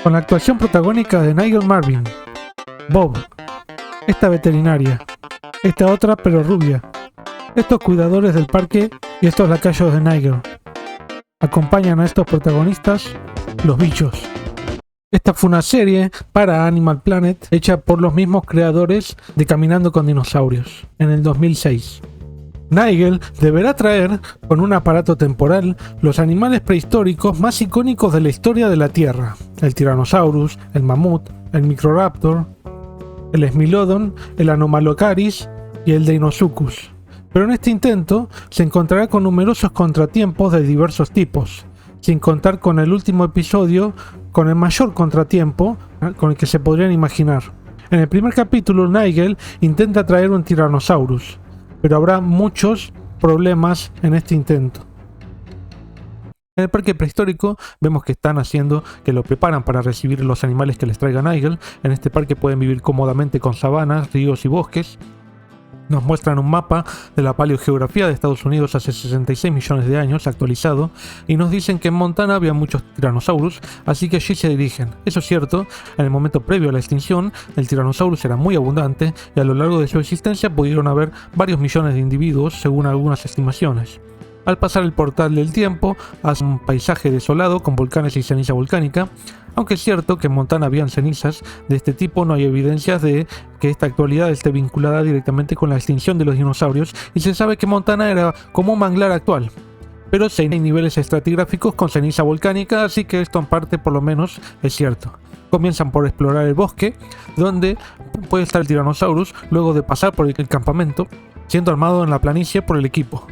con la actuación protagónica de Nigel Marven, Bob, esta veterinaria, esta otra pero rubia, estos cuidadores del parque y estos lacayos de Nigel. Acompañan a estos protagonistas los bichos. Esta fue una serie para Animal Planet hecha por los mismos creadores de Caminando con Dinosaurios en el 2006. Nigel deberá traer, con un aparato temporal, los animales prehistóricos más icónicos de la historia de la Tierra: el Tyrannosaurus, el mamut, el Microraptor, el Smilodon, el Anomalocaris y el Deinosuchus. Pero en este intento se encontrará con numerosos contratiempos de diversos tipos, sin contar con el último episodio con el mayor contratiempo con el que se podrían imaginar. En el primer capítulo, Nigel intenta traer un Tyrannosaurus, pero habrá muchos problemas en este intento. En el parque prehistórico vemos que están haciendo, que lo preparan para recibir los animales que les traiga Nigel. En este parque pueden vivir cómodamente con sabanas, ríos y bosques. Nos muestran un mapa de la paleogeografía de Estados Unidos hace 66 millones de años, actualizado, y nos dicen que en Montana había muchos Tyrannosaurus, así que allí se dirigen. Eso es cierto, en el momento previo a la extinción, el Tyrannosaurus era muy abundante y a lo largo de su existencia pudieron haber varios millones de individuos, según algunas estimaciones. Al pasar el portal del tiempo, hace un paisaje desolado con volcanes y ceniza volcánica. Aunque es cierto que en Montana habían cenizas de este tipo, no hay evidencias de que esta actualidad esté vinculada directamente con la extinción de los dinosaurios, y se sabe que Montana era como un manglar actual. Pero sí hay niveles estratigráficos con ceniza volcánica, así que esto en parte por lo menos es cierto. Comienzan por explorar el bosque, donde puede estar el Tyrannosaurus, luego de pasar por el campamento, siendo armado en la planicie por el equipo.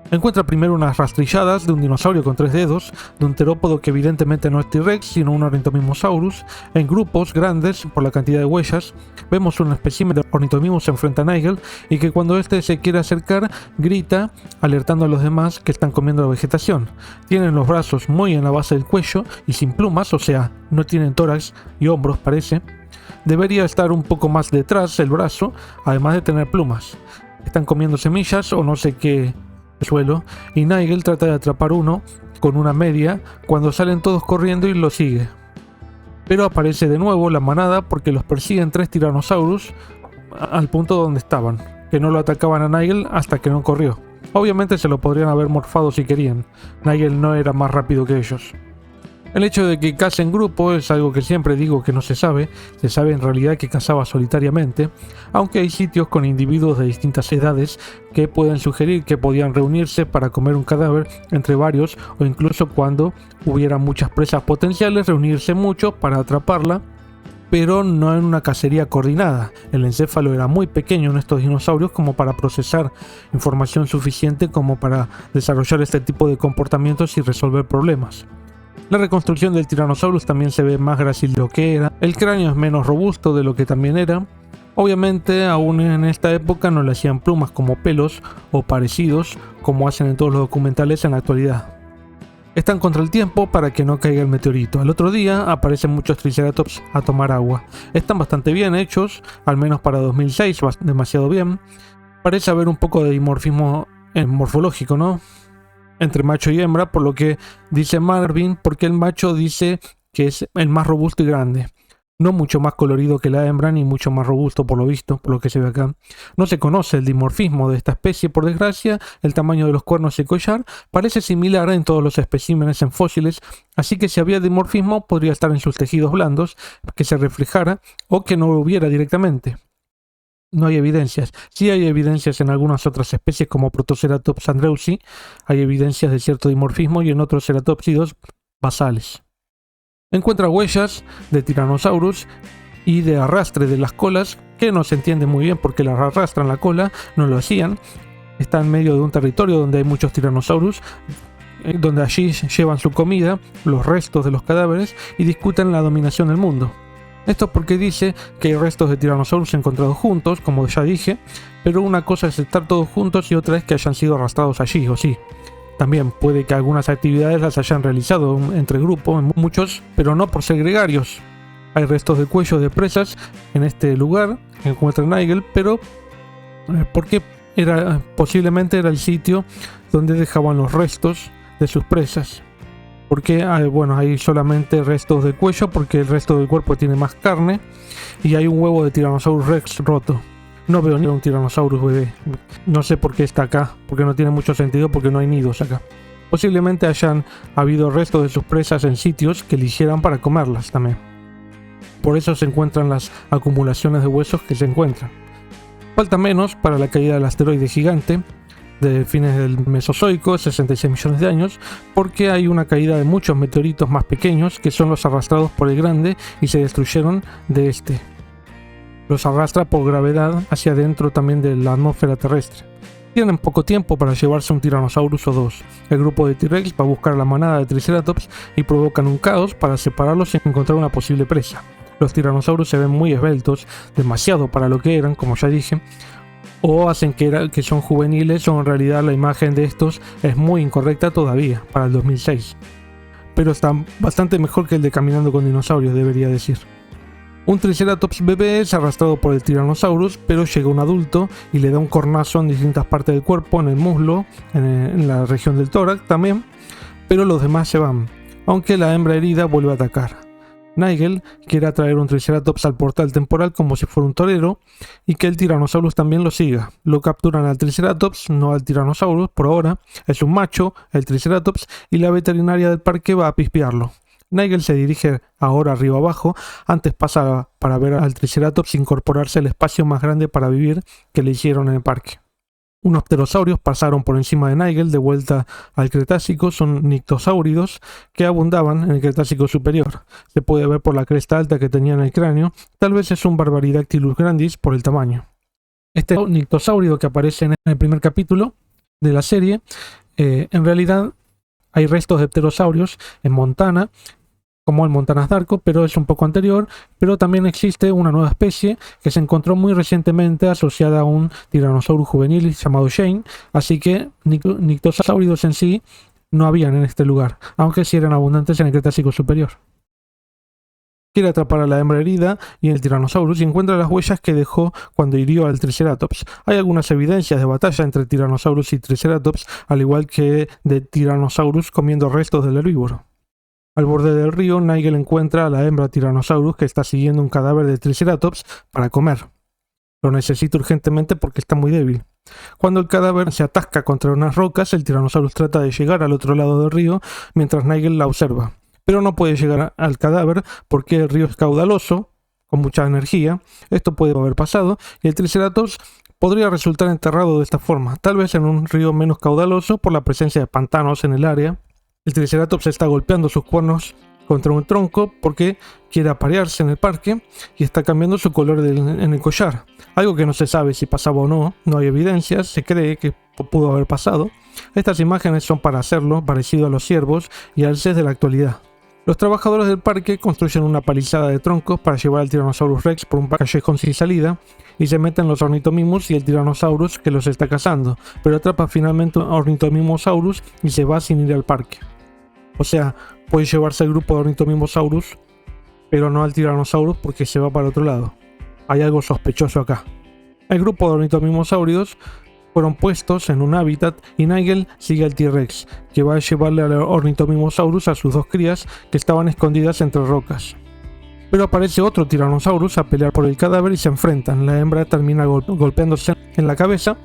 Encuentra primero unas rastrilladas de un dinosaurio con 3 dedos, de un terópodo que evidentemente no es T-Rex, sino un Ornithomimosaurus, en grupos grandes por la cantidad de huellas. Vemos un espécimen de Ornithomimus enfrente a Nigel, y que cuando este se quiere acercar, grita, alertando a los demás que están comiendo la vegetación. Tienen los brazos muy en la base del cuello y sin plumas, o sea, no tienen tórax y hombros parece. Debería estar un poco más detrás el brazo, además de tener plumas. Están comiendo semillas o no sé qué suelo, y Nigel trata de atrapar uno con una media cuando salen todos corriendo y lo sigue. Pero aparece de nuevo la manada porque los persiguen 3 Tyrannosaurus al punto donde estaban, que no lo atacaban a Nigel hasta que no corrió. Obviamente se lo podrían haber morfado si querían, Nigel no era más rápido que ellos. El hecho de que cace en grupo es algo que siempre digo que no se sabe en realidad que cazaba solitariamente, aunque hay sitios con individuos de distintas edades que pueden sugerir que podían reunirse para comer un cadáver entre varios, o incluso cuando hubiera muchas presas potenciales reunirse muchos para atraparla, pero no en una cacería coordinada. El encéfalo era muy pequeño en estos dinosaurios como para procesar información suficiente como para desarrollar este tipo de comportamientos y resolver problemas. La reconstrucción del Tyrannosaurus también se ve más grácil de lo que era, el cráneo es menos robusto de lo que también era. Obviamente aún en esta época no le hacían plumas como pelos o parecidos como hacen en todos los documentales en la actualidad. Están contra el tiempo para que no caiga el meteorito. Al otro día aparecen muchos Triceratops a tomar agua. Están bastante bien hechos, al menos para 2006, demasiado bien. Parece haber un poco de dimorfismo morfológico, ¿no?, entre macho y hembra, por lo que dice Marvin, porque el macho dice que es el más robusto y grande. No mucho más colorido que la hembra, ni mucho más robusto por lo visto, por lo que se ve acá. No se conoce el dimorfismo de esta especie, por desgracia. El tamaño de los cuernos y collar parece similar en todos los especímenes en fósiles, así que si había dimorfismo podría estar en sus tejidos blandos, que se reflejara, o que no lo hubiera directamente. No hay evidencias. Sí hay evidencias en algunas otras especies como Protoceratops andrewsi, hay evidencias de cierto dimorfismo, y en otros ceratopsidos basales. Encuentra huellas de Tyrannosaurus y de arrastre de las colas, que no se entiende muy bien porque las arrastran la cola, no lo hacían. Está en medio de un territorio donde hay muchos Tyrannosaurus, donde allí llevan su comida, los restos de los cadáveres, y discuten la dominación del mundo. Esto porque dice que hay restos de Tyrannosaurus encontrados juntos, como ya dije, pero una cosa es estar todos juntos y otra es que hayan sido arrastrados allí, o sí. También puede que algunas actividades las hayan realizado entre grupos, muchos, pero no por ser gregarios. Hay restos de cuellos de presas en este lugar que encuentra Nigel, pero porque posiblemente era el sitio donde dejaban los restos de sus presas. porque bueno, hay solamente restos de cuello porque el resto del cuerpo tiene más carne, y hay un huevo de Tyrannosaurus Rex roto. No veo ni un Tyrannosaurus bebé. No sé por qué está acá, porque no tiene mucho sentido, porque no hay nidos acá. Posiblemente hayan habido restos de sus presas en sitios que eligieran para comerlas también. Por eso se encuentran las acumulaciones de huesos que se encuentran. Falta menos para la caída del asteroide gigante de fines del Mesozoico, 66 millones de años, porque hay una caída de muchos meteoritos más pequeños que son los arrastrados por el grande y se destruyeron de este. Los arrastra por gravedad hacia adentro también de la atmósfera terrestre. Tienen poco tiempo para llevarse un Tyrannosaurus o dos. El grupo de T-Rex va a buscar a la manada de Triceratops y provocan un caos para separarlos y encontrar una posible presa. Los Tyrannosaurus se ven muy esbeltos, demasiado para lo que eran, como ya dije, o hacen que son juveniles, o en realidad la imagen de estos es muy incorrecta todavía, para el 2006. Pero está bastante mejor que el de Caminando con Dinosaurios, debería decir. Un Triceratops bebé es arrastrado por el Tyrannosaurus, pero llega un adulto y le da un cornazo en distintas partes del cuerpo, en el muslo, en la región del tórax también, pero los demás se van, aunque la hembra herida vuelve a atacar. Nigel quiere atraer un Triceratops al portal temporal como si fuera un torero, y que el Tyrannosaurus también lo siga. Lo capturan al Triceratops, no al Tyrannosaurus por ahora. Es un macho, el Triceratops, y la veterinaria del parque va a pispearlo. Nigel se dirige ahora arriba abajo, antes pasa para ver al Triceratops incorporarse al espacio más grande para vivir que le hicieron en el parque. Unos pterosaurios pasaron por encima de Nigel de vuelta al Cretácico. Son nictosáuridos que abundaban en el Cretácico superior. Se puede ver por la cresta alta que tenía en el cráneo. Tal vez es un Barbaridae grandis por el tamaño. Este nictosáurido que aparece en el primer capítulo de la serie, en realidad hay restos de pterosaurios en Montana, como el Montanas Darko, pero es un poco anterior. Pero también existe una nueva especie que se encontró muy recientemente asociada a un Tyrannosaurus juvenil llamado Shane, así que nictosáuridos en sí no habían en este lugar, aunque sí eran abundantes en el Cretácico superior. Quiere atrapar a la hembra herida y el Tyrannosaurus y encuentra las huellas que dejó cuando hirió al Triceratops. Hay algunas evidencias de batalla entre Tyrannosaurus y Triceratops, al igual que de Tyrannosaurus comiendo restos del herbívoro. Al borde del río, Nigel encuentra a la hembra Tyrannosaurus que está siguiendo un cadáver de Triceratops para comer. Lo necesita urgentemente porque está muy débil. Cuando el cadáver se atasca contra unas rocas, el Tyrannosaurus trata de llegar al otro lado del río mientras Nigel la observa. Pero no puede llegar al cadáver porque el río es caudaloso, con mucha energía. Esto puede haber pasado y el Triceratops podría resultar enterrado de esta forma, tal vez en un río menos caudaloso por la presencia de pantanos en el área. El Triceratops está golpeando sus cuernos contra un tronco porque quiere aparearse en el parque y está cambiando su color en el collar. Algo que no se sabe si pasaba o no, no hay evidencias, se cree que pudo haber pasado. Estas imágenes son para hacerlo parecido a los ciervos y alces de la actualidad. Los trabajadores del parque construyen una palizada de troncos para llevar al Tyrannosaurus Rex por un callejón sin salida y se meten los Ornithomimus y el Tyrannosaurus que los está cazando, pero atrapa finalmente a Ornithomimosaurus y se va sin ir al parque. O sea, puede llevarse al grupo de Ornithomimosaurus, pero no al Tyrannosaurus porque se va para otro lado. Hay algo sospechoso acá. El grupo de Ornithomimosáuridos fueron puestos en un hábitat y Nigel sigue al T-Rex, que va a llevarle al Ornithomimosaurus a sus dos crías que estaban escondidas entre rocas. Pero aparece otro Tyrannosaurus a pelear por el cadáver y se enfrentan. La hembra termina golpeándose en la cabeza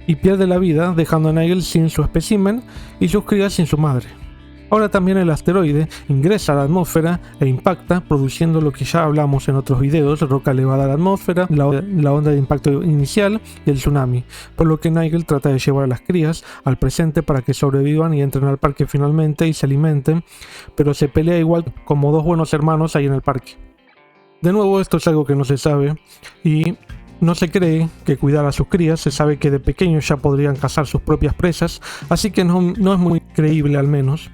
y pierde la vida, dejando a Nigel sin su espécimen y sus crías sin su madre. Ahora también el asteroide ingresa a la atmósfera e impacta, produciendo lo que ya hablamos en otros videos: roca elevada a la atmósfera, la onda de impacto inicial y el tsunami, por lo que Nigel trata de llevar a las crías al presente para que sobrevivan y entren al parque finalmente y se alimenten, pero se pelea igual como dos buenos hermanos ahí en el parque. De nuevo, esto es algo que no se sabe y no se cree que cuidar a sus crías. Se sabe que de pequeños ya podrían cazar sus propias presas, así que no es muy creíble al menos.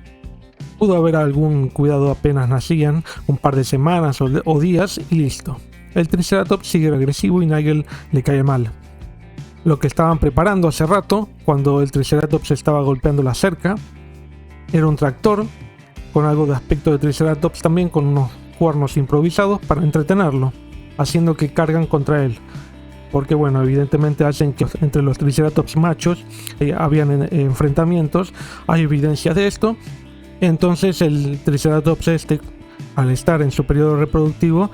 Pudo haber algún cuidado apenas nacían, un par de semanas o días y listo. El Triceratops sigue agresivo y Nigel le cae mal. Lo que estaban preparando hace rato, cuando el Triceratops estaba golpeando la cerca, era un tractor con algo de aspecto de Triceratops también, con unos cuernos improvisados para entretenerlo, haciendo que cargan contra él. Porque bueno, evidentemente hacen que entre los Triceratops machos habían enfrentamientos, hay evidencias de esto. Entonces el Triceratops este, al estar en su periodo reproductivo,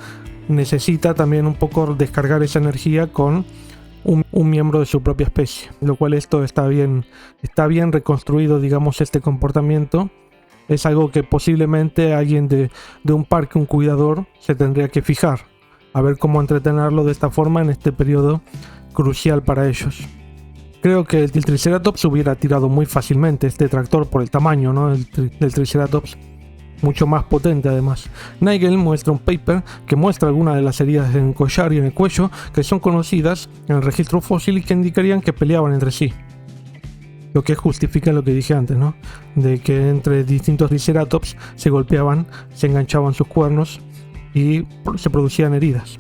necesita también un poco descargar esa energía con un miembro de su propia especie, lo cual esto está bien reconstruido, digamos, este comportamiento. Es algo que posiblemente alguien de un parque, un cuidador, se tendría que fijar, a ver cómo entretenerlo de esta forma en este periodo crucial para ellos. Creo que el Triceratops hubiera tirado muy fácilmente este tractor por el tamaño, ¿no?, del Triceratops, mucho más potente además. Nigel muestra un paper que muestra algunas de las heridas en el collar y en el cuello que son conocidas en el registro fósil y que indicarían que peleaban entre sí. Lo que justifica lo que dije antes, ¿no?, de que entre distintos Triceratops se golpeaban, se enganchaban sus cuernos y se producían heridas.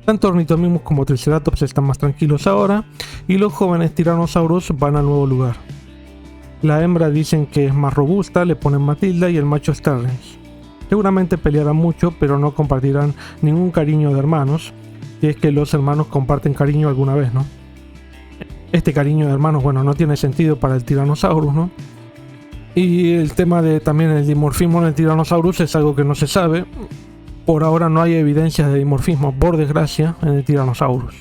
Tanto Ornithomimus como Triceratops están más tranquilos ahora y los jóvenes Tyrannosaurus van al nuevo lugar. La hembra dicen que es más robusta, le ponen Matilda, y el macho Sterlings. Seguramente pelearán mucho, pero no compartirán ningún cariño de hermanos, si es que los hermanos comparten cariño alguna vez, ¿no? Este cariño de hermanos, bueno, no tiene sentido para el Tyrannosaurus, ¿no? Y el tema de también el dimorfismo en el Tyrannosaurus es algo que no se sabe. Por ahora no hay evidencias de dimorfismo, por desgracia, en el Tyrannosaurus.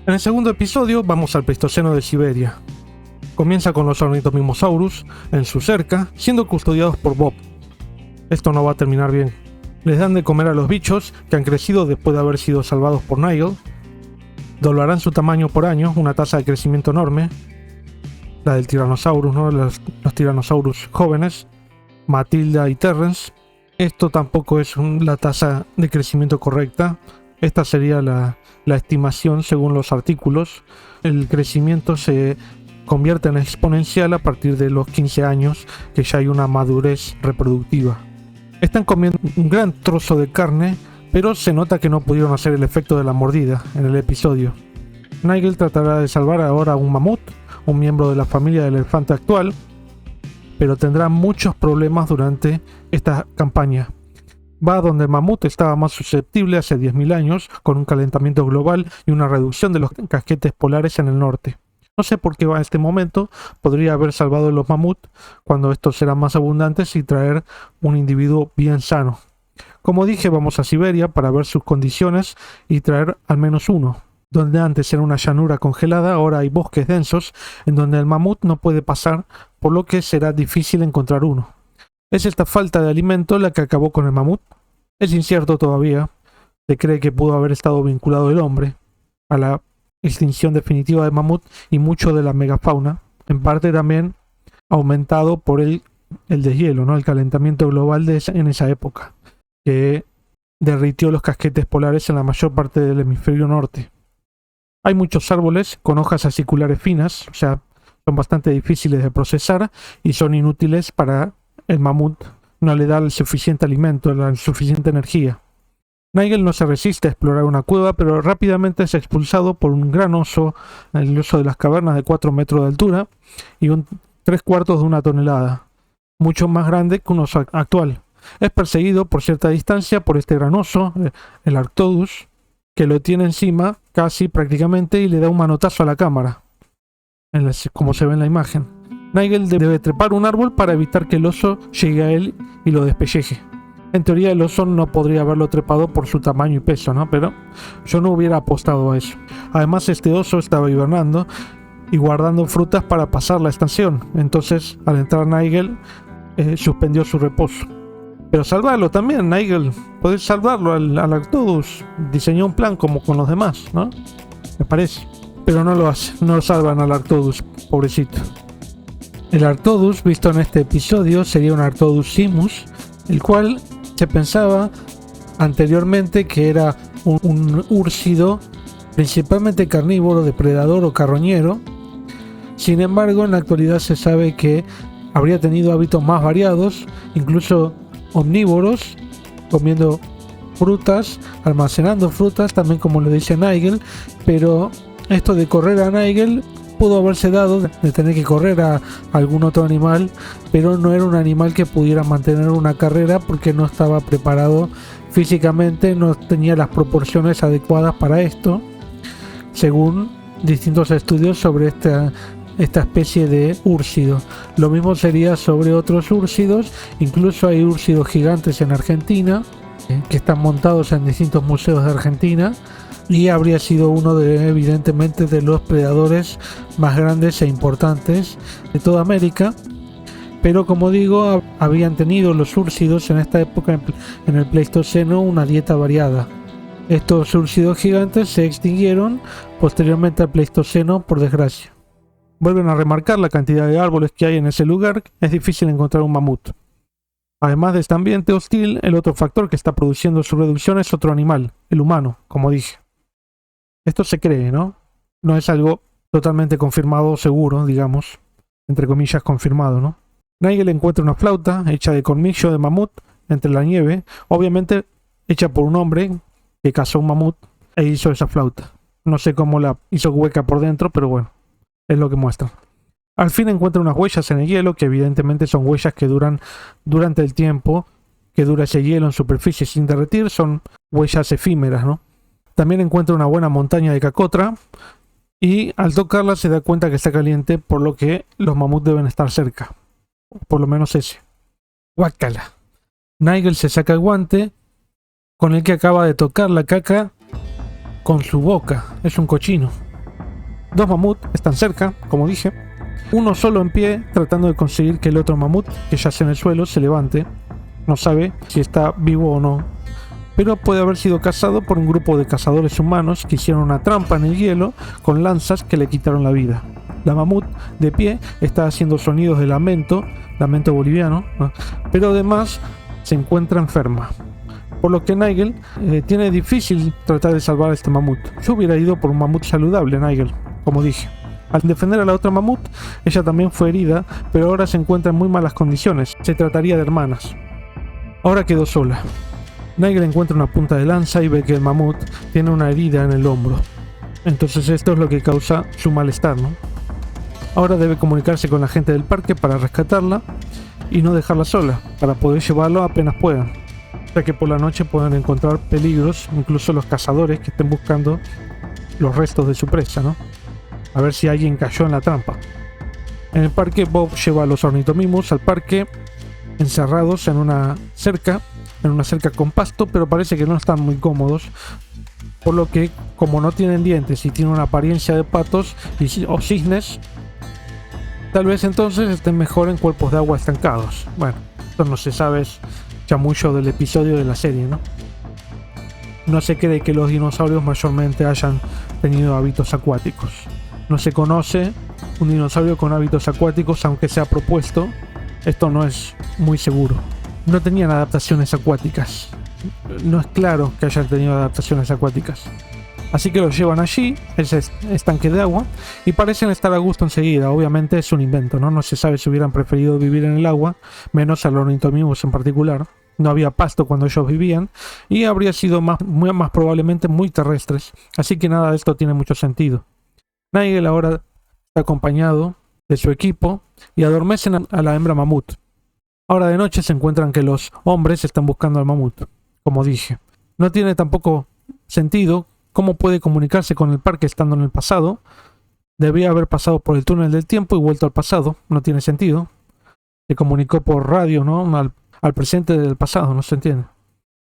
En el segundo episodio vamos al Pleistoceno de Siberia. Comienza con los Ornithomimosaurus en su cerca, siendo custodiados por Bob. Esto no va a terminar bien. Les dan de comer a los bichos, que han crecido después de haber sido salvados por Nigel. Doblarán su tamaño por año, una tasa de crecimiento enorme. La del Tyrannosaurus, ¿no?, los Tyrannosaurus jóvenes, Matilda y Terrence. Esto tampoco es la tasa de crecimiento correcta. Esta sería la estimación según los artículos. El crecimiento se convierte en exponencial a partir de los 15 años, que ya hay una madurez reproductiva. Están comiendo un gran trozo de carne, pero se nota que no pudieron hacer el efecto de la mordida en el episodio. Nigel tratará de salvar ahora a un mamut, un miembro de la familia del elefante actual, pero tendrá muchos problemas durante esta campaña. Va donde el mamut estaba más susceptible hace 10.000 años, con un calentamiento global y una reducción de los casquetes polares en el norte. No sé por qué va a este momento, podría haber salvado los mamut cuando estos serán más abundantes y traer un individuo bien sano. Como dije, vamos a Siberia para ver sus condiciones y traer al menos uno. Donde antes era una llanura congelada, ahora hay bosques densos en donde el mamut no puede pasar, por lo que será difícil encontrar uno. ¿Es esta falta de alimento la que acabó con el mamut? Es incierto todavía. Se cree que pudo haber estado vinculado el hombre a la extinción definitiva del mamut y mucho de la megafauna, en parte también aumentado por el deshielo, ¿no?, el calentamiento global en esa época, que derritió los casquetes polares en la mayor parte del hemisferio norte. Hay muchos árboles con hojas aciculares finas, o sea, son bastante difíciles de procesar y son inútiles para el mamut. No le da el suficiente alimento, la suficiente energía. Nigel no se resiste a explorar una cueva, pero rápidamente es expulsado por un gran oso, el oso de las cavernas de 4 metros de altura y 3/4 de una tonelada, mucho más grande que un oso actual. Es perseguido por cierta distancia por este gran oso, el Arctodus, que lo tiene encima casi prácticamente y le da un manotazo a la cámara, como se ve en la imagen. Nigel debe trepar un árbol para evitar que el oso llegue a él y lo despelleje. En teoría el oso no podría haberlo trepado por su tamaño y peso, ¿no? Pero yo no hubiera apostado a eso. Además, este oso estaba hibernando y guardando frutas para pasar la estación. Entonces, al entrar Nigel, suspendió su reposo. Pero salvarlo también, Nigel. Podés salvarlo al Arctodus. Diseñó un plan como con los demás, ¿no? Me parece. Pero no lo hace. No lo salvan al Arctodus, pobrecito. El Arctodus, visto en este episodio, sería un Arctodus simus, el cual se pensaba anteriormente que era un úrcido principalmente carnívoro, depredador o carroñero. Sin embargo, en la actualidad se sabe que habría tenido hábitos más variados, incluso omnívoros, comiendo frutas, almacenando frutas, también como lo dice Nigel. Pero esto de correr a Nigel pudo haberse dado de tener que correr a algún otro animal, pero no era un animal que pudiera mantener una carrera porque no estaba preparado físicamente, no tenía las proporciones adecuadas para esto, según distintos estudios sobre esta especie de úrcido. Lo mismo sería sobre otros úrcidos, incluso hay úrcidos gigantes en Argentina, que están montados en distintos museos de Argentina, y habría sido uno de, evidentemente, de los predadores más grandes e importantes de toda América. Pero como digo, habían tenido los úrcidos en esta época, en el Pleistoceno, una dieta variada. Estos úrcidos gigantes se extinguieron posteriormente al Pleistoceno, por desgracia. Vuelven a remarcar la cantidad de árboles que hay en ese lugar. Es difícil encontrar un mamut. Además de este ambiente hostil, el otro factor que está produciendo su reducción es otro animal, el humano, como dije. Esto se cree, ¿no? No es algo totalmente confirmado, seguro, digamos, entre comillas confirmado, ¿no? Nigel encuentra una flauta hecha de colmillo de mamut entre la nieve, obviamente hecha por un hombre que cazó un mamut e hizo esa flauta. No sé cómo la hizo hueca por dentro, pero bueno, es lo que muestra. Al fin encuentra unas huellas en el hielo, que evidentemente son huellas que duran durante el tiempo que dura ese hielo en superficie sin derretir, son huellas efímeras, ¿no? También encuentra una buena montaña de cacotra y al tocarla se da cuenta que está caliente, por lo que los mamuts deben estar cerca. Por lo menos ese. Guácala. Nigel se saca el guante con el que acaba de tocar la caca con su boca. Es un cochino. Dos mamuts están cerca, como dije. Uno solo en pie, tratando de conseguir que el otro mamut, que yace en el suelo, se levante. No sabe si está vivo o no, pero puede haber sido cazado por un grupo de cazadores humanos que hicieron una trampa en el hielo con lanzas que le quitaron la vida. La mamut, de pie, está haciendo sonidos de lamento boliviano, ¿no? Pero además se encuentra enferma, por lo que Nigel tiene difícil tratar de salvar a este mamut. Yo hubiera ido por un mamut saludable, Nigel, como dije. Al defender a la otra mamut, ella también fue herida, pero ahora se encuentra en muy malas condiciones. Se trataría de hermanas. Ahora quedó sola. Nigel encuentra una punta de lanza y ve que el mamut tiene una herida en el hombro. Entonces esto es lo que causa su malestar, ¿no? Ahora debe comunicarse con la gente del parque para rescatarla y no dejarla sola, para poder llevarlo apenas puedan, ya que por la noche pueden encontrar peligros, incluso los cazadores que estén buscando los restos de su presa, ¿no? A ver si alguien cayó en la trampa. En el parque, Bob lleva a los ornitomimos al parque encerrados en una cerca con pasto, pero parece que no están muy cómodos, por lo que, como no tienen dientes y tienen una apariencia de patos o cisnes, tal vez entonces estén mejor en cuerpos de agua estancados. Bueno, esto no se sabe, es chamullo del episodio de la serie, ¿no? No se cree que los dinosaurios mayormente hayan tenido hábitos acuáticos. No se conoce un dinosaurio con hábitos acuáticos, aunque se ha propuesto. Esto no es muy seguro. No tenían adaptaciones acuáticas. No es claro que hayan tenido adaptaciones acuáticas. Así que los llevan allí, ese estanque de agua, y parecen estar a gusto enseguida. Obviamente es un invento, ¿no? No se sabe si hubieran preferido vivir en el agua, menos al ornitomimos en particular. No había pasto cuando ellos vivían, y habría sido más probablemente muy terrestres. Así que nada de esto tiene mucho sentido. Nigel ahora está acompañado de su equipo y adormecen a la hembra mamut. Ahora de noche se encuentran que los hombres están buscando al mamut, como dije. No tiene tampoco sentido cómo puede comunicarse con el parque estando en el pasado. Debería haber pasado por el túnel del tiempo y vuelto al pasado. No tiene sentido. Se comunicó por radio, ¿no? Al presente del pasado, no se entiende.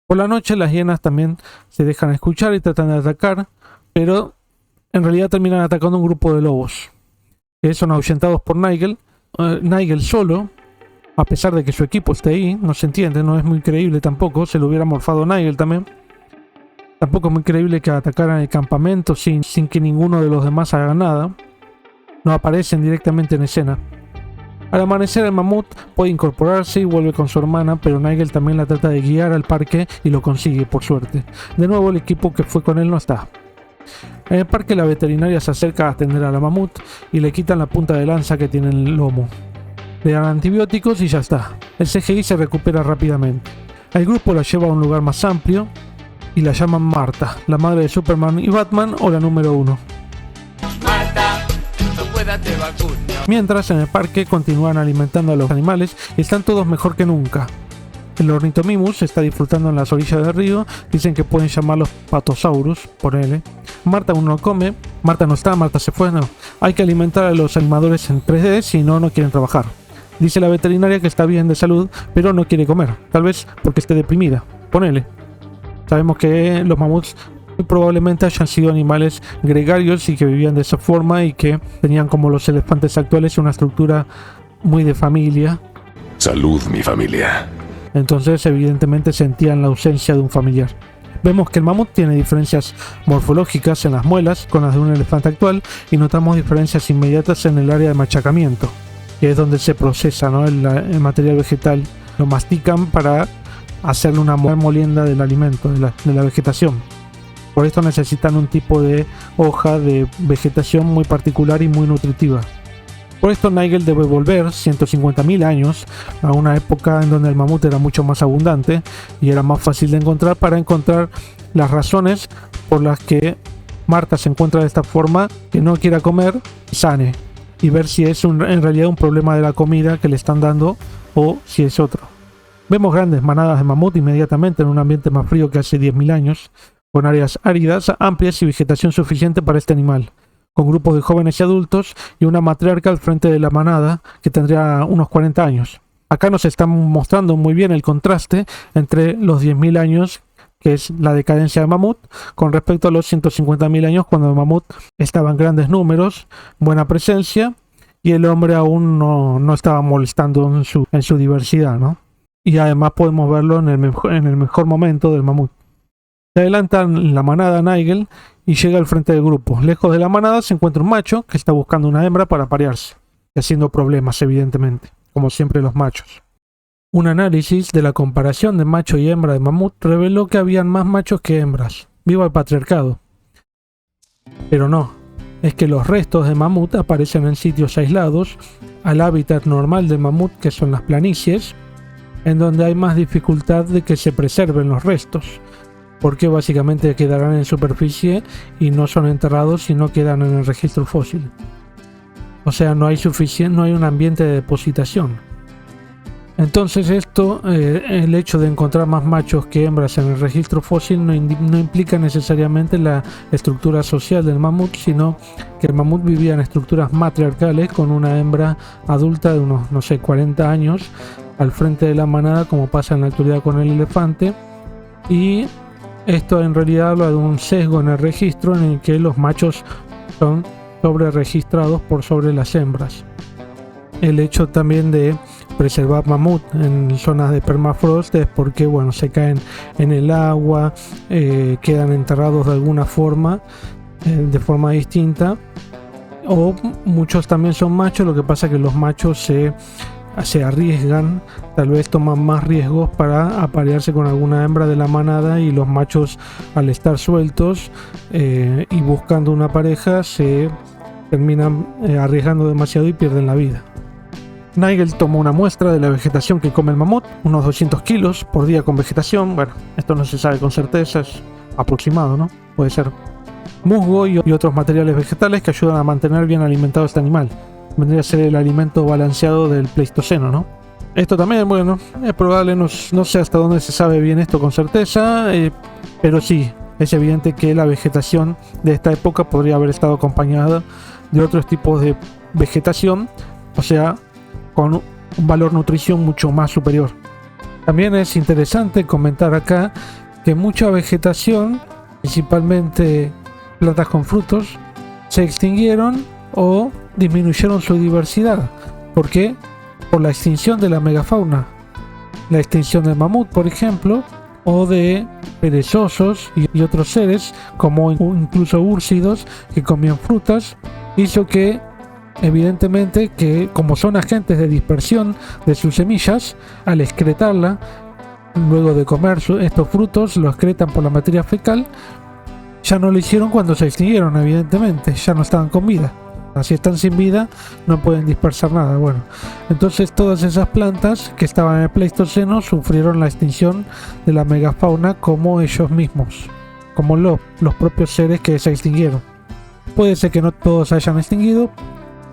Por la noche las hienas también se dejan escuchar y tratan de atacar, pero en realidad terminan atacando un grupo de lobos, que son ahuyentados por Nigel. Nigel solo, a pesar de que su equipo esté ahí, no se entiende, no es muy creíble tampoco. Se lo hubiera morfado Nigel también. Tampoco es muy creíble que atacaran el campamento sin que ninguno de los demás haga nada. No aparecen directamente en escena. Al amanecer el mamut puede incorporarse y vuelve con su hermana, pero Nigel también la trata de guiar al parque y lo consigue, por suerte. De nuevo el equipo que fue con él no está. En el parque la veterinaria se acerca a atender a la mamut y le quitan la punta de lanza que tiene en el lomo. Le dan antibióticos y ya está. El CGI se recupera rápidamente. El grupo la lleva a un lugar más amplio y la llaman Marta, la madre de Superman y Batman, o la número 1. Marta, no puedas te vacuno. Mientras en el parque continúan alimentando a los animales y están todos mejor que nunca. El ornitomimus está disfrutando en las orillas del río. Dicen que pueden llamarlos patosaurus, ponele. Marta aún no come. Marta no está, Marta se fue, no. Hay que alimentar a los animadores en 3D, si no, no quieren trabajar. Dice la veterinaria que está bien de salud, pero no quiere comer. Tal vez porque esté deprimida. Ponele. Sabemos que los mamuts probablemente hayan sido animales gregarios y que vivían de esa forma y que tenían, como los elefantes actuales, una estructura muy de familia. Salud, mi familia. Entonces evidentemente sentían la ausencia de un familiar. Vemos que el mamut tiene diferencias morfológicas en las muelas con las de un elefante actual y notamos diferencias inmediatas en el área de machacamiento, que es donde se procesa, ¿no? el material vegetal. Lo mastican para hacerle una molienda del alimento, de la vegetación. Por esto necesitan un tipo de hoja de vegetación muy particular y muy nutritiva. Por esto Nigel debe volver 150.000 años a una época en donde el mamut era mucho más abundante y era más fácil de encontrar, para encontrar las razones por las que Marta se encuentra de esta forma, que no quiera comer, sane, y ver si es en realidad un problema de la comida que le están dando o si es otro. Vemos grandes manadas de mamut inmediatamente en un ambiente más frío que hace 10.000 años, con áreas áridas, amplias y vegetación suficiente para este animal, con grupos de jóvenes y adultos y una matriarca al frente de la manada que tendría unos 40 años. Acá nos están mostrando muy bien el contraste entre los 10.000 años, que es la decadencia del mamut, con respecto a los 150.000 años cuando el mamut estaba en grandes números, buena presencia, y el hombre aún no estaba molestando en su diversidad, ¿no? Y además podemos verlo en el mejor momento del mamut. Se adelantan la manada Nigel y llega al frente del grupo. Lejos de la manada se encuentra un macho que está buscando una hembra para aparearse, y haciendo problemas evidentemente, como siempre los machos. Un análisis de la comparación de macho y hembra de mamut reveló que habían más machos que hembras. ¡Viva el patriarcado! Pero no, es que los restos de mamut aparecen en sitios aislados al hábitat normal del mamut, que son las planicies, en donde hay más dificultad de que se preserven los restos, porque básicamente quedarán en superficie y no son enterrados, sino quedan en el registro fósil. O sea, no hay un ambiente de depositación. Entonces el hecho de encontrar más machos que hembras en el registro fósil no implica necesariamente la estructura social del mamut, sino que el mamut vivía en estructuras matriarcales con una hembra adulta de unos, 40 años al frente de la manada, como pasa en la actualidad con el elefante, y esto en realidad habla de un sesgo en el registro en el que los machos son sobre registrados por sobre las hembras. El hecho también de preservar mamut en zonas de permafrost es porque se caen en el agua, quedan enterrados de alguna forma, de forma distinta, o muchos también son machos. Lo que pasa es que los machos se arriesgan, tal vez toman más riesgos para aparearse con alguna hembra de la manada, y los machos, al estar sueltos y buscando una pareja, se terminan arriesgando demasiado y pierden la vida. Nigel tomó una muestra de la vegetación que come el mamut, unos 200 kilos por día con vegetación. Esto no se sabe con certeza, es aproximado, ¿no? Puede ser musgo y otros materiales vegetales que ayudan a mantener bien alimentado este animal. Vendría a ser el alimento balanceado del Pleistoceno, ¿no? Esto también, es probable, no sé hasta dónde se sabe bien esto con certeza, pero sí, es evidente que la vegetación de esta época podría haber estado acompañada de otros tipos de vegetación, o sea, con un valor nutrición mucho más superior. También es interesante comentar acá que mucha vegetación, principalmente plantas con frutos, se extinguieron o disminuyeron su diversidad. ¿Por qué? Por la extinción de la megafauna, la extinción del mamut, por ejemplo, o de perezosos y otros seres, como incluso úrsidos que comían frutas, hizo que, evidentemente, que como son agentes de dispersión de sus semillas, al excretarla, luego de comer estos frutos, lo excretan por la materia fecal. Ya no lo hicieron cuando se extinguieron, evidentemente, ya no estaban con vida. Si están sin vida, no pueden dispersar nada. Entonces todas esas plantas que estaban en el Pleistoceno sufrieron la extinción de la megafauna, como ellos mismos, como los propios seres que se extinguieron. Puede ser que no todos se hayan extinguido,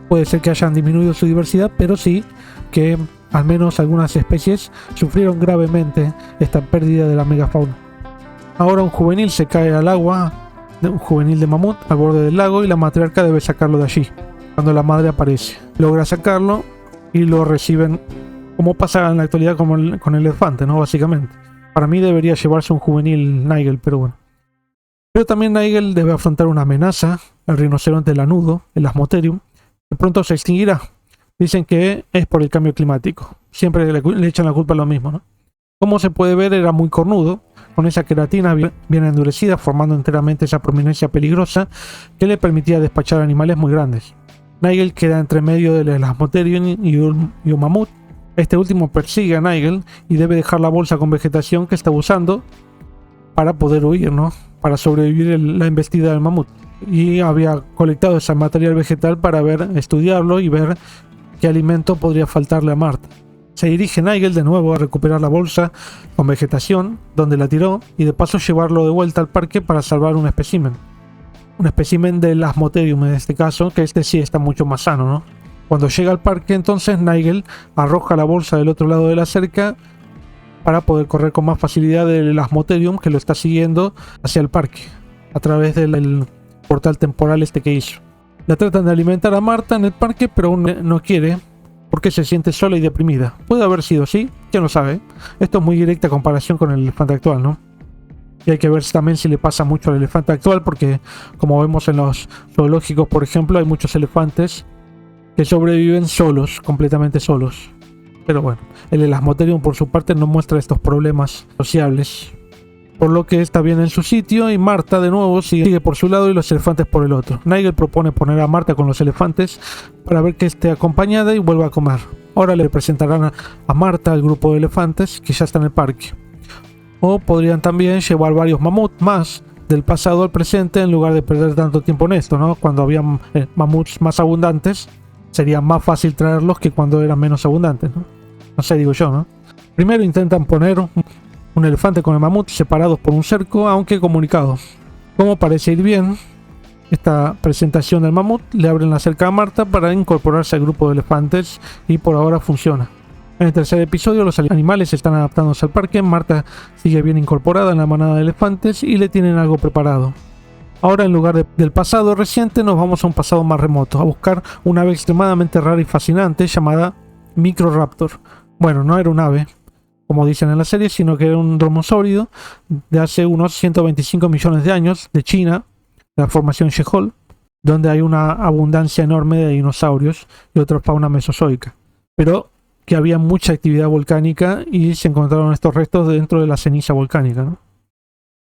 puede ser que hayan disminuido su diversidad, pero sí que al menos algunas especies sufrieron gravemente esta pérdida de la megafauna. Ahora un juvenil se cae al agua, un juvenil de mamut al borde del lago, y la matriarca debe sacarlo de allí. Cuando la madre aparece, logra sacarlo y lo reciben, como pasa en la actualidad con el elefante, ¿no? Básicamente. Para mí debería llevarse un juvenil Nigel, pero bueno. Pero también Nigel debe afrontar una amenaza, el rinoceronte lanudo, el Asmotherium, que pronto se extinguirá. Dicen que es por el cambio climático. Siempre le echan la culpa a lo mismo, ¿no? Como se puede ver, era muy cornudo, con esa queratina bien endurecida, formando enteramente esa prominencia peligrosa que le permitía despachar animales muy grandes. Nigel queda entre medio del Asmotherium y un mamut. Este último persigue a Nigel y debe dejar la bolsa con vegetación que está usando para poder huir, ¿no? Para sobrevivir la embestida del mamut. Y había colectado ese material vegetal para estudiarlo y ver qué alimento podría faltarle a Marta. Se dirige Nigel de nuevo a recuperar la bolsa con vegetación donde la tiró y de paso llevarlo de vuelta al parque para salvar un espécimen. Un espécimen del Asmotherium en este caso, que este sí está mucho más sano, ¿no? Cuando llega al parque, entonces Nigel arroja la bolsa del otro lado de la cerca para poder correr con más facilidad del Asmotherium, que lo está siguiendo hacia el parque a través del portal temporal que hizo. La tratan de alimentar a Marta en el parque, pero aún no quiere porque se siente sola y deprimida. Puede haber sido así, quién lo sabe. Esto es muy directa comparación con el elefante actual, ¿no? Y hay que ver también si le pasa mucho al elefante actual, porque como vemos en los zoológicos, por ejemplo, hay muchos elefantes que sobreviven solos, completamente solos. Pero bueno, el Asmotherium por su parte no muestra estos problemas sociables, por lo que está bien en su sitio, y Marta de nuevo sigue por su lado y los elefantes por el otro. Nigel propone poner a Marta con los elefantes para ver que esté acompañada y vuelva a comer. Ahora le presentarán a Marta al grupo de elefantes que ya está en el parque. O podrían también llevar varios mamuts más del pasado al presente en lugar de perder tanto tiempo en esto, ¿no? Cuando había mamuts más abundantes, sería más fácil traerlos que cuando eran menos abundantes, ¿no? No sé, digo yo, ¿no? Primero intentan poner un elefante con el mamut separados por un cerco, aunque comunicados. Como parece ir bien esta presentación del mamut, le abren la cerca a Marta para incorporarse al grupo de elefantes y por ahora funciona. En el tercer episodio los animales están adaptándose al parque, Marta sigue bien incorporada en la manada de elefantes y le tienen algo preparado. Ahora en lugar del pasado reciente nos vamos a un pasado más remoto, a buscar una ave extremadamente rara y fascinante llamada Microraptor. Bueno, no era un ave, como dicen en la serie, sino que era un dromaeosáurido de hace unos 125 millones de años, de China, de la formación Jehol, donde hay una abundancia enorme de dinosaurios y otra fauna mesozoica, pero que había mucha actividad volcánica y se encontraron estos restos dentro de la ceniza volcánica, ¿no?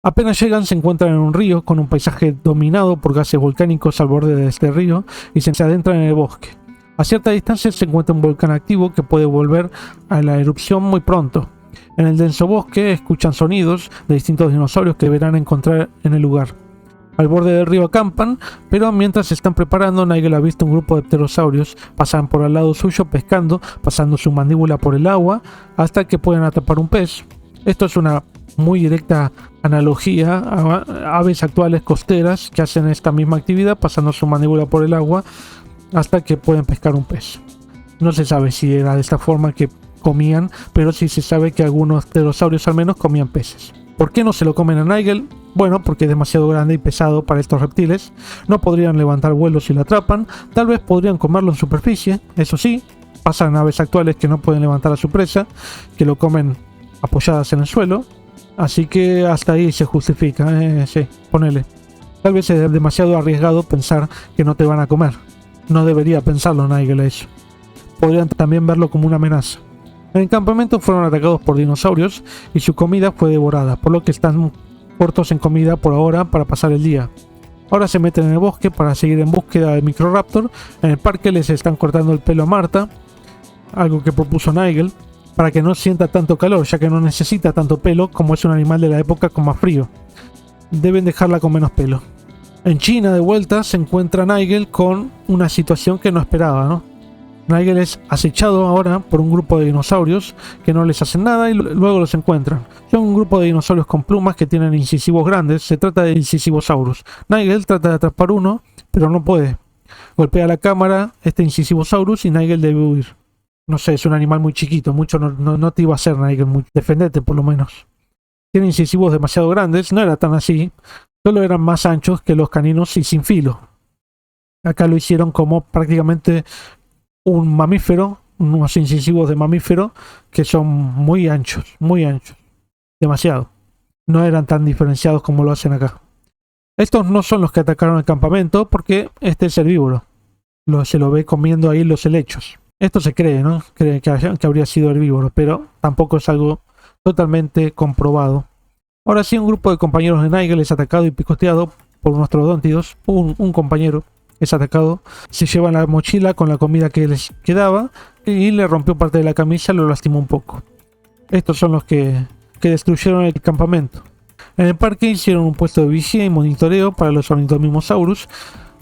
Apenas llegan se encuentran en un río con un paisaje dominado por gases volcánicos al borde de este río y se adentran en el bosque. A cierta distancia se encuentra un volcán activo que puede volver a la erupción muy pronto. En el denso bosque escuchan sonidos de distintos dinosaurios que deberán encontrar en el lugar. Al borde del río acampan, pero mientras se están preparando, Nigel ha visto un grupo de pterosaurios pasan por al lado suyo pescando, pasando su mandíbula por el agua hasta que pueden atrapar un pez. Esto es una muy directa analogía a aves actuales costeras que hacen esta misma actividad, pasando su mandíbula por el agua hasta que pueden pescar un pez. No se sabe si era de esta forma que comían, pero sí se sabe que algunos pterosaurios al menos comían peces. ¿Por qué no se lo comen a Nigel? Bueno, porque es demasiado grande y pesado para estos reptiles. No podrían levantar vuelo si lo atrapan. Tal vez podrían comerlo en superficie. Eso sí, pasan aves actuales que no pueden levantar a su presa, que lo comen apoyadas en el suelo. Así que hasta ahí se justifica. Sí, ponele. Tal vez es demasiado arriesgado pensar que no te van a comer. No debería pensarlo Nigel eso. Podrían también verlo como una amenaza. En el campamento fueron atacados por dinosaurios y su comida fue devorada, por lo que están cortos en comida por ahora para pasar el día. Ahora se meten en el bosque para seguir en búsqueda del Microraptor. En el parque les están cortando el pelo a Marta, algo que propuso Nigel, para que no sienta tanto calor, ya que no necesita tanto pelo como es un animal de la época con más frío. Deben dejarla con menos pelo. En China, de vuelta, se encuentra Nigel con una situación que no esperaba, ¿no? Nigel es acechado ahora por un grupo de dinosaurios que no les hacen nada y luego los encuentran. Son un grupo de dinosaurios con plumas que tienen incisivos grandes, se trata de Incisivosaurus. Nigel trata de atrapar uno, pero no puede. Golpea la cámara este Incisivosaurus y Nigel debe huir. No sé, es un animal muy chiquito, mucho no te iba a hacer Nigel, defendete por lo menos. Tiene incisivos demasiado grandes, no era tan así, solo eran más anchos que los caninos y sin filo. Acá lo hicieron como prácticamente un mamífero, unos incisivos de mamífero que son muy anchos, demasiado. No eran tan diferenciados como lo hacen acá. Estos no son los que atacaron el campamento porque este es herbívoro. Se lo ve comiendo ahí los helechos. Esto se cree, ¿no? Cree que habría sido herbívoro, pero tampoco es algo totalmente comprobado. Ahora sí, un grupo de compañeros de Nigel es atacado y picoteado por unos troodóntidos. Un compañero es atacado, se lleva la mochila con la comida que les quedaba y le rompió parte de la camisa, lo lastimó un poco. Estos son los que destruyeron el campamento. En el parque hicieron un puesto de vigía y monitoreo para los ornitomimosaurus,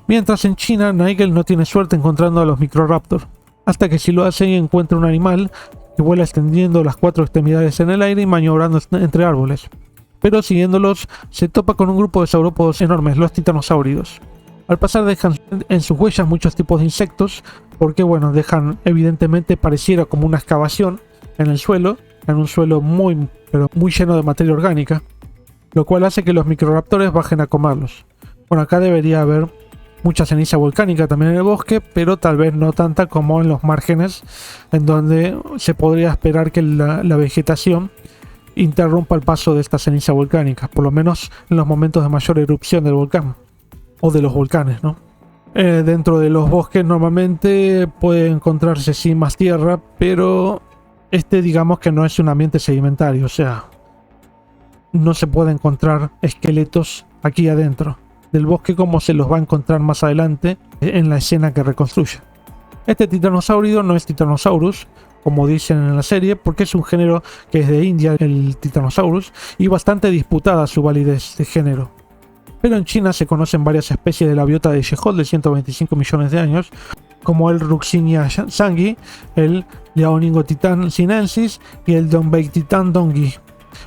mientras en China Nigel no tiene suerte encontrando a los Microraptor, hasta que si lo hace y encuentra un animal que vuela extendiendo las 4 extremidades en el aire y maniobrando entre árboles. Pero siguiéndolos se topa con un grupo de saurópodos enormes, los titanosáuridos. Al pasar dejan en sus huellas muchos tipos de insectos, porque bueno, dejan evidentemente pareciera como una excavación en el suelo, en un suelo muy lleno de materia orgánica, lo cual hace que los microraptores bajen a comerlos. Bueno, acá debería haber mucha ceniza volcánica también en el bosque, pero tal vez no tanta como en los márgenes, en donde se podría esperar que la vegetación interrumpa el paso de esta ceniza volcánica, por lo menos en los momentos de mayor erupción del volcán. O de los volcanes, ¿no? Dentro de los bosques normalmente puede encontrarse sí más tierra, pero digamos que no es un ambiente sedimentario, o sea, no se puede encontrar esqueletos aquí adentro del bosque como se los va a encontrar más adelante en la escena que reconstruye. Este titanosáurido no es Titanosaurus, como dicen en la serie, porque es un género que es de India, el Titanosaurus, y bastante disputada su validez de género. Pero en China se conocen varias especies de la biota de Yehol de 125 millones de años, como el Ruxinia sangui, el Liaoningotitan sinensis y el Dongbaititan dongi.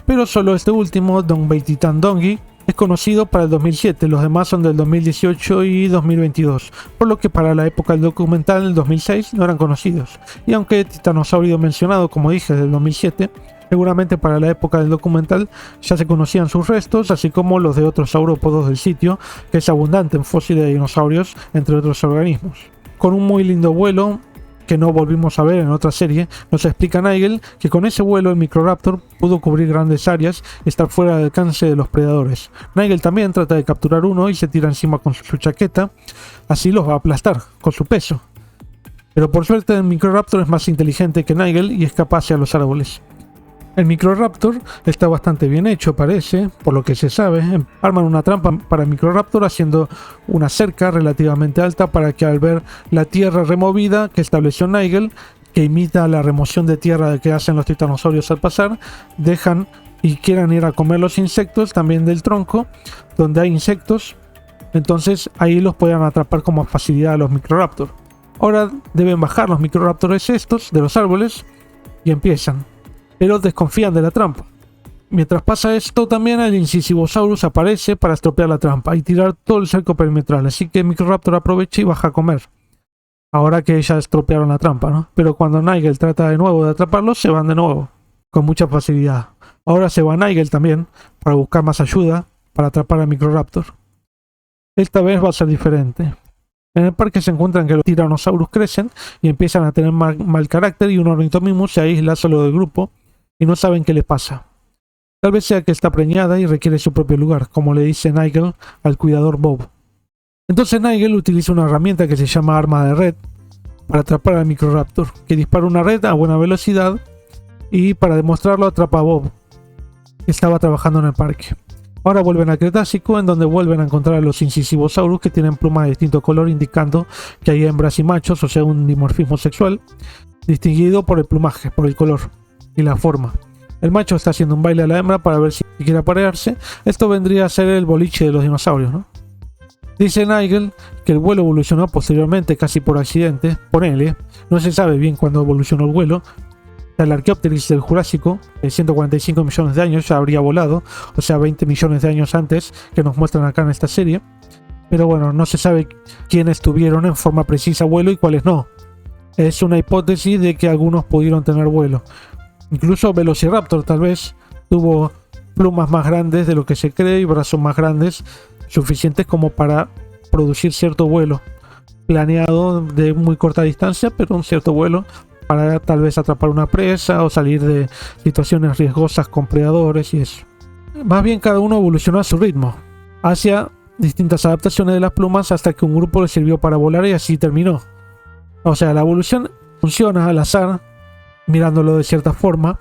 Pero solo este último, Dongbaititan dongi, es conocido para el 2007, los demás son del 2018 y 2022, por lo que para la época del documental, el 2006, no eran conocidos. Y aunque el titanosaurio mencionado, como dije, del 2007, seguramente para la época del documental ya se conocían sus restos, así como los de otros saurópodos del sitio, que es abundante en fósiles de dinosaurios, entre otros organismos. Con un muy lindo vuelo, que no volvimos a ver en otra serie, nos explica Nigel que con ese vuelo el Microraptor pudo cubrir grandes áreas y estar fuera del alcance de los predadores. Nigel también trata de capturar uno y se tira encima con su chaqueta, así los va a aplastar con su peso. Pero por suerte el Microraptor es más inteligente que Nigel y escapa hacia los árboles. El Microraptor está bastante bien hecho, parece, por lo que se sabe. Arman una trampa para el Microraptor haciendo una cerca relativamente alta para que al ver la tierra removida que estableció Nigel, que imita la remoción de tierra que hacen los titanosaurios al pasar, dejan y quieran ir a comer los insectos también del tronco, donde hay insectos, entonces ahí los puedan atrapar con más facilidad a los Microraptor. Ahora deben bajar los Microraptors estos de los árboles y empiezan, pero desconfían de la trampa. Mientras pasa esto, también el Incisivosaurus aparece para estropear la trampa y tirar todo el cerco perimetral, así que el Microraptor aprovecha y baja a comer. Ahora que ya estropearon la trampa, ¿no? Pero cuando Nigel trata de nuevo de atraparlos, se van de nuevo, con mucha facilidad. Ahora se va Nigel también, para buscar más ayuda, para atrapar al Microraptor. Esta vez va a ser diferente. En el parque se encuentran que los Tyrannosaurus crecen y empiezan a tener mal carácter y un Ornithomimus se aísla solo del grupo y no saben qué le pasa. Tal vez sea que está preñada y requiere su propio lugar, como le dice Nigel al cuidador Bob. Entonces Nigel utiliza una herramienta que se llama arma de red para atrapar al Microraptor, que dispara una red a buena velocidad y para demostrarlo atrapa a Bob, que estaba trabajando en el parque. Ahora vuelven al Cretácico, en donde vuelven a encontrar a los Incisivosaurus que tienen plumas de distinto color, indicando que hay hembras y machos, o sea, un dimorfismo sexual, distinguido por el plumaje, por el color y la forma. El macho está haciendo un baile a la hembra para ver si quiere aparearse. Esto vendría a ser el boliche de los dinosaurios, ¿no? Dice Nigel que el vuelo evolucionó posteriormente, casi por accidente, ponele, no se sabe bien cuándo evolucionó el vuelo. El Archaeopteryx del Jurásico, de 145 millones de años, ya habría volado, o sea 20 millones de años antes que nos muestran acá en esta serie. Pero bueno, no se sabe quiénes tuvieron en forma precisa vuelo y cuáles no. es una hipótesis de que algunos pudieron tener vuelo. Incluso Velociraptor tal vez tuvo plumas más grandes de lo que se cree y brazos más grandes, suficientes como para producir cierto vuelo planeado de muy corta distancia, pero un cierto vuelo para tal vez atrapar una presa o salir de situaciones riesgosas con predadores y eso. Más bien cada uno evolucionó a su ritmo, hacia distintas adaptaciones de las plumas hasta que un grupo le sirvió para volar y así terminó. O sea, la evolución funciona al azar, mirándolo de cierta forma,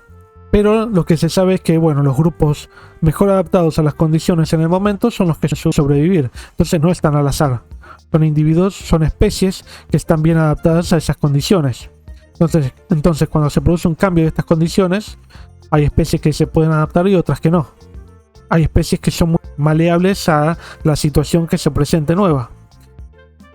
pero lo que se sabe es que, bueno, los grupos mejor adaptados a las condiciones en el momento son los que suelen sobrevivir. Entonces no están al azar. Son individuos, son especies que están bien adaptadas a esas condiciones. Entonces cuando se produce un cambio de estas condiciones, hay especies que se pueden adaptar y otras que no. Hay especies que son muy maleables a la situación que se presente nueva.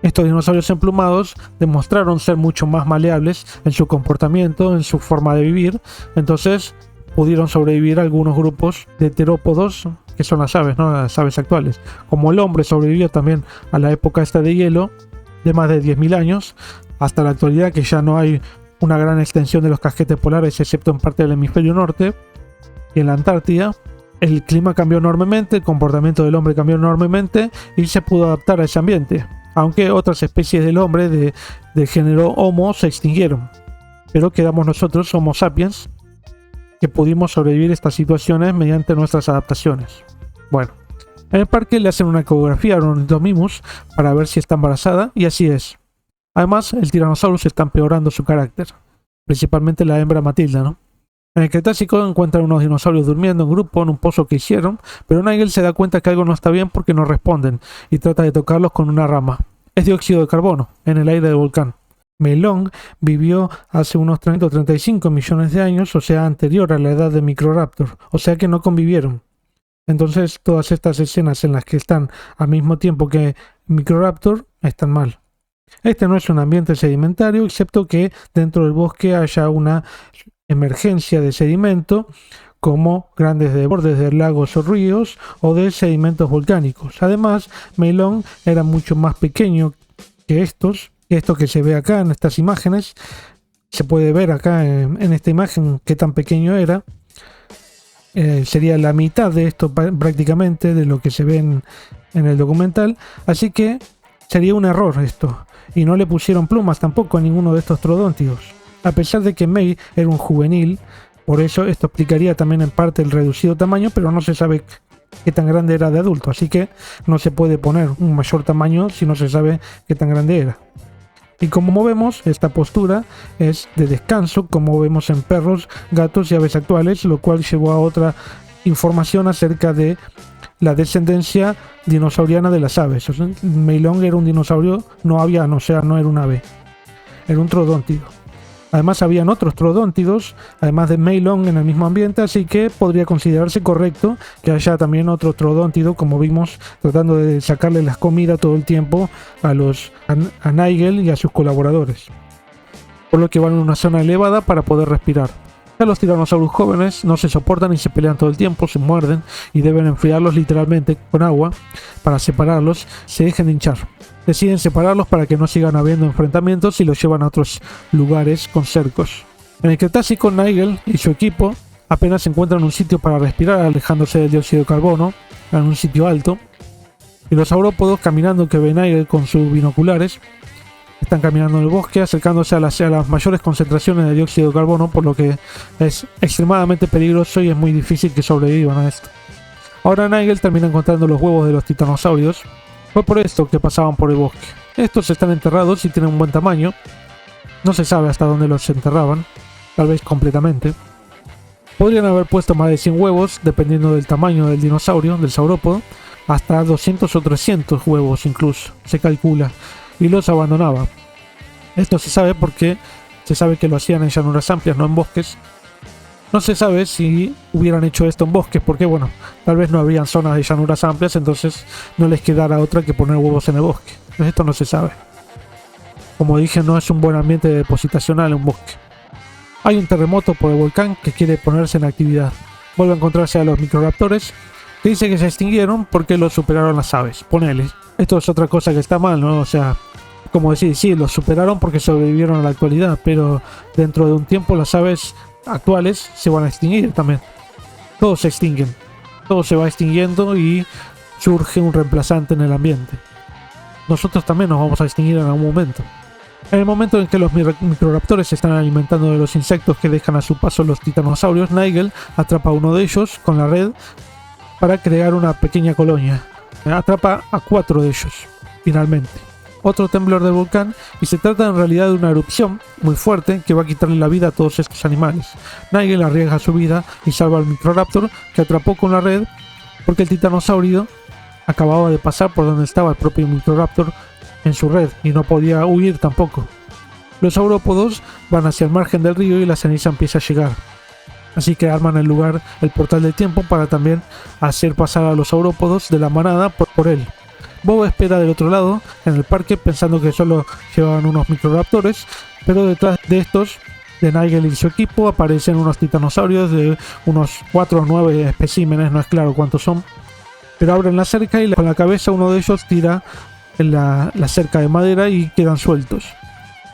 Estos dinosaurios emplumados demostraron ser mucho más maleables en su comportamiento, en su forma de vivir. Entonces pudieron sobrevivir algunos grupos de terópodos, que son las aves, ¿no? Las aves actuales. Como el hombre sobrevivió también a la época esta de hielo, de más de 10.000 años, hasta la actualidad, que ya no hay una gran extensión de los casquetes polares, excepto en parte del hemisferio norte y en la Antártida. El clima cambió enormemente, el comportamiento del hombre cambió enormemente y se pudo adaptar a ese ambiente. Aunque otras especies del hombre del género Homo se extinguieron. Pero quedamos nosotros, Homo sapiens, que pudimos sobrevivir a estas situaciones mediante nuestras adaptaciones. Bueno, en el parque le hacen una ecografía a Ornithomimus para ver si está embarazada, y así es. Además, el Tyrannosaurus está empeorando su carácter, principalmente la hembra Matilda, ¿no? En el Cretácico encuentran unos dinosaurios durmiendo en grupo en un pozo que hicieron, pero Nigel se da cuenta que algo no está bien porque no responden y trata de tocarlos con una rama. Es dióxido de carbono en el aire del volcán. Meilong vivió hace unos 30 o 35 millones de años, o sea, anterior a la edad de Microraptor, o sea que no convivieron. Entonces todas estas escenas en las que están al mismo tiempo que Microraptor están mal. Este no es un ambiente sedimentario, excepto que dentro del bosque haya una emergencia de sedimento, como grandes desbordes de lagos o ríos o de sedimentos volcánicos. Además, Meilong era mucho más pequeño que esto que se ve acá en estas imágenes. Se puede ver acá en esta imagen qué tan pequeño era. Sería la mitad de esto prácticamente de lo que se ve en el documental, así que sería un error esto, y no le pusieron plumas tampoco a ninguno de estos troodóntidos. A pesar de que May era un juvenil, por eso esto explicaría también en parte el reducido tamaño, pero no se sabe qué tan grande era de adulto, así que no se puede poner un mayor tamaño si no se sabe qué tan grande era. Y como vemos, esta postura es de descanso, como vemos en perros, gatos y aves actuales, lo cual llevó a otra información acerca de la descendencia dinosauriana de las aves. O sea, Meilong era un dinosaurio no aviano, o sea, no era un ave, era un troodóntido. Además habían otros troodóntidos, además de Meilong, en el mismo ambiente, así que podría considerarse correcto que haya también otro troodóntido, como vimos, tratando de sacarle las comidas todo el tiempo a Nigel y a sus colaboradores. Por lo que van a una zona elevada para poder respirar. Ya los tiranosaurus jóvenes no se soportan y se pelean todo el tiempo, se muerden y deben enfriarlos literalmente con agua para separarlos, se dejen de hinchar. Deciden separarlos para que no sigan habiendo enfrentamientos y los llevan a otros lugares con cercos. En el Cretácico, Nigel y su equipo apenas encuentran un sitio para respirar, alejándose del dióxido de carbono, en un sitio alto. Y los saurópodos, caminando que ve Nigel con sus binoculares, están caminando en el bosque, acercándose a las mayores concentraciones de dióxido de carbono, por lo que es extremadamente peligroso y es muy difícil que sobrevivan a esto. Ahora Nigel termina encontrando los huevos de los titanosaurios. Fue por esto que pasaban por el bosque. Estos están enterrados y tienen un buen tamaño. No se sabe hasta dónde los enterraban, tal vez completamente. Podrían haber puesto más de 100 huevos, dependiendo del tamaño del dinosaurio, del saurópodo, hasta 200 o 300 huevos incluso, se calcula, y los abandonaba. Esto se sabe porque se sabe que lo hacían en llanuras amplias, no en bosques. No se sabe si hubieran hecho esto en bosques, porque bueno, tal vez no habrían zonas de llanuras amplias, entonces no les quedara otra que poner huevos en el bosque. Entonces esto no se sabe. Como dije, no es un buen ambiente depositacional en un bosque. Hay un terremoto por el volcán que quiere ponerse en actividad. Vuelve a encontrarse a los microraptores, que dice que se extinguieron porque los superaron las aves. Ponele. Esto es otra cosa que está mal, ¿no? O sea, como decir, sí, los superaron porque sobrevivieron a la actualidad, pero dentro de un tiempo las aves actuales se van a extinguir también. Todos se extinguen, todo se va extinguiendo y surge un reemplazante en el ambiente. Nosotros también nos vamos a extinguir en algún momento. En el momento en que los microraptores se están alimentando de los insectos que dejan a su paso los titanosaurios, Nigel atrapa a uno de ellos con la red para crear una pequeña colonia. Atrapa a 4 de ellos, finalmente. Otro temblor del volcán, y se trata en realidad de una erupción muy fuerte que va a quitarle la vida a todos estos animales. Nigel arriesga su vida y salva al microraptor que atrapó con la red porque el titanosaurio acababa de pasar por donde estaba el propio microraptor en su red y no podía huir tampoco. Los saurópodos van hacia el margen del río y la ceniza empieza a llegar. Así que arman el lugar, el portal del tiempo, para también hacer pasar a los saurópodos de la manada por él. Bob espera del otro lado, en el parque, pensando que solo llevaban unos microraptores, pero detrás de estos, de Nigel y su equipo, aparecen unos titanosaurios de unos 4 o 9 especímenes, no es claro cuántos son, pero abren la cerca y con la cabeza uno de ellos tira la cerca de madera y quedan sueltos.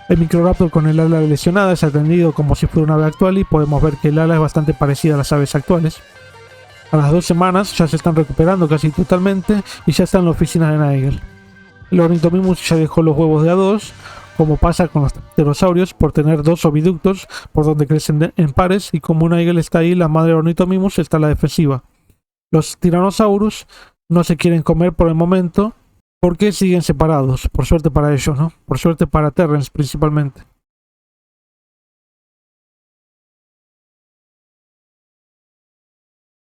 El microraptor con el ala lesionada es atendido como si fuera una ave actual y podemos ver que el ala es bastante parecida a las aves actuales. A las 2 semanas ya se están recuperando casi totalmente y ya está en la oficina de Nigel. El Ornithomimus ya dejó los huevos de A2, como pasa con los pterosaurios, por tener 2 oviductos por donde crecen en pares, y como Nigel está ahí, la madre Ornithomimus está a la defensiva. Los Tyrannosaurus no se quieren comer por el momento porque siguen separados, por suerte para ellos, ¿no? Por suerte para Terrence principalmente.